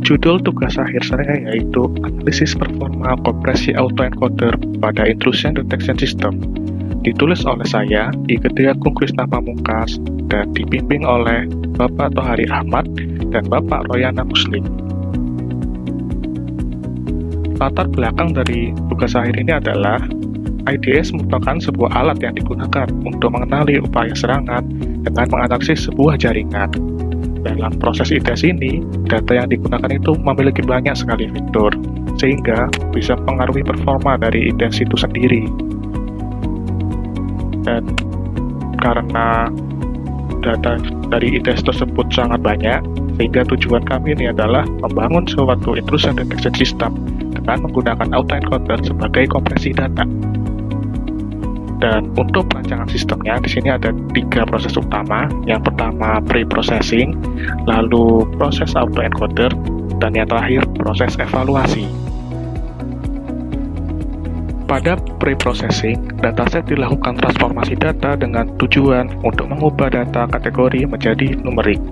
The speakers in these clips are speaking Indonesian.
Judul tugas akhir saya yaitu Analisis Performa Kompresi Autoencoder pada Intrusion Detection System. Ditulis oleh saya, I. Gede Agung Krisna Pamungkas, dan dibimbing oleh Bapak Tohari Ahmad dan Bapak Royana Muslim. Latar belakang dari tugas akhir ini adalah IDS merupakan sebuah alat yang digunakan untuk mengenali upaya serangan dengan menganalisis sebuah jaringan. Dalam proses IDS ini, data yang digunakan itu memiliki banyak sekali fitur, sehingga bisa mempengaruhi performa dari IDS itu sendiri. Dan karena data dari IDS tersebut sangat banyak, sehingga tujuan kami ini adalah membangun suatu intrusion detection system dengan menggunakan autoencoder sebagai kompresi data. Dan untuk perancangan sistemnya, di sini ada 3 proses utama. Yang pertama pre-processing, lalu proses autoencoder, dan yang terakhir proses evaluasi. Pada pre-processing, dataset dilakukan transformasi data dengan tujuan untuk mengubah data kategori menjadi numerik.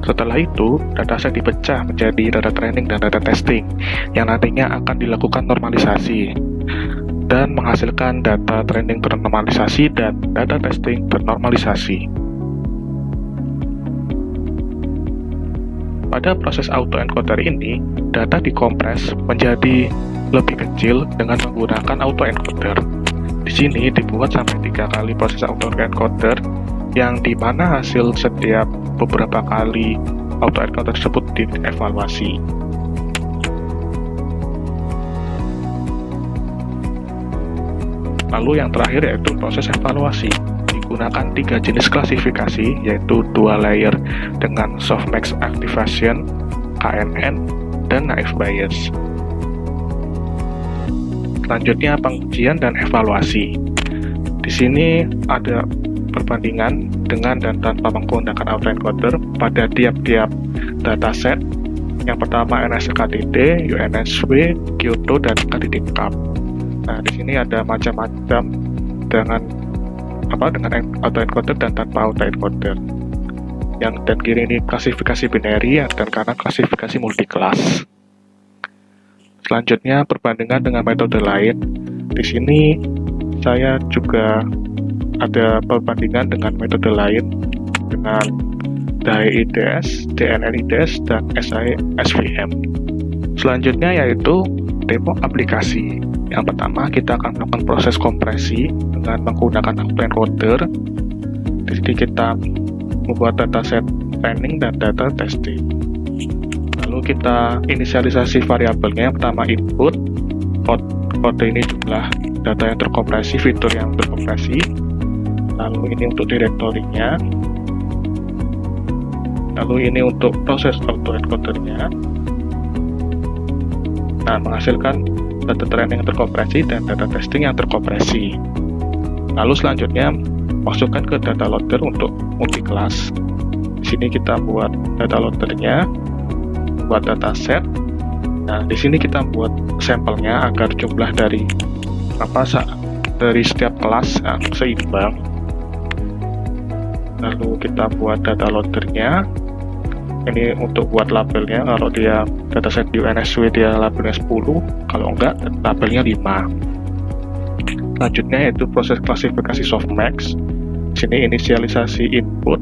Setelah itu, dataset dipecah menjadi data training dan data testing, yang nantinya akan dilakukan normalisasi dan menghasilkan data training ternormalisasi dan data testing ternormalisasi. Pada proses autoencoder ini, data dikompres menjadi lebih kecil dengan menggunakan autoencoder. Di sini dibuat sampai 3 kali proses autoencoder, yang dimana hasil setiap beberapa kali autoencoder tersebut dievaluasi. Lalu yang terakhir yaitu proses evaluasi. Digunakan 3 jenis klasifikasi, yaitu dual layer dengan softmax activation, KNN, dan naive Bayes. Selanjutnya pengujian dan evaluasi. Di sini ada perbandingan dengan dan tanpa menggunakan autoencoder pada tiap-tiap dataset. Yang pertama NSKTD, UNSW, Kyoto, dan KDD-CAP. Nah, di sini ada macam-macam dengan autoencoder dan tanpa autoencoder. Yang dan kiri ini klasifikasi binary dan kanan klasifikasi multiclass. Selanjutnya perbandingan dengan metode lain. Di sini saya juga ada perbandingan dengan metode lain dengan DAE IDS, DNN IDS, dan SI SVM. Selanjutnya yaitu demo aplikasi. Yang pertama, kita akan melakukan proses kompresi dengan menggunakan autoencoder. Di sini kita membuat dataset training dan data testing. Lalu kita inisialisasi variabelnya. Yang pertama input, kode ini jumlah data yang terkompresi, fitur yang terkompresi. Lalu ini untuk direktorinya. Lalu ini untuk proses autoencodernya. Nah, menghasilkan data training yang terkompresi dan data testing yang terkompresi. Lalu selanjutnya masukkan ke data loader untuk multiclass. Di sini kita buat data loadernya, buat dataset. Nah, di sini kita buat sampelnya agar jumlah dari setiap kelas seimbang. Lalu kita buat data loadernya. Ini untuk buat labelnya, kalau dia dataset di UNSW dia labelnya 10, kalau enggak labelnya 5. Selanjutnya yaitu proses klasifikasi softmax. Sini inisialisasi input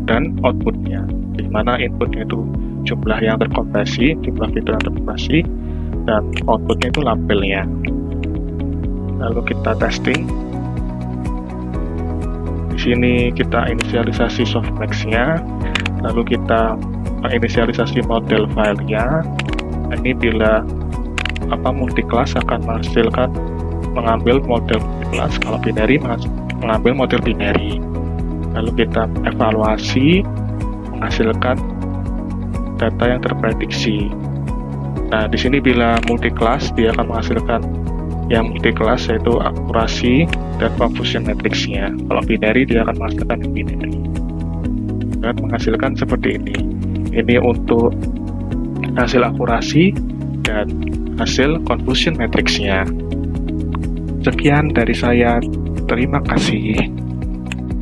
dan outputnya, di mana inputnya itu jumlah yang terkompresi, jumlah fitur yang terkompresi, dan outputnya itu labelnya. Lalu kita testing. Di sini kita inisialisasi softmax-nya, lalu kita menginisialisasi model filenya. Ini bila multiclass akan menghasilkan mengambil model multiclass, kalau binary mengambil model binary. Lalu kita evaluasi menghasilkan data yang terprediksi. Nah, di sini bila multiclass dia akan menghasilkan yang multiclass, yaitu akurasi dan confusion matrix-nya. Kalau binary dia akan menghasilkan yang binary. Dan menghasilkan seperti ini. Ini untuk hasil akurasi dan hasil confusion matrix-nya. Sekian dari saya, terima kasih.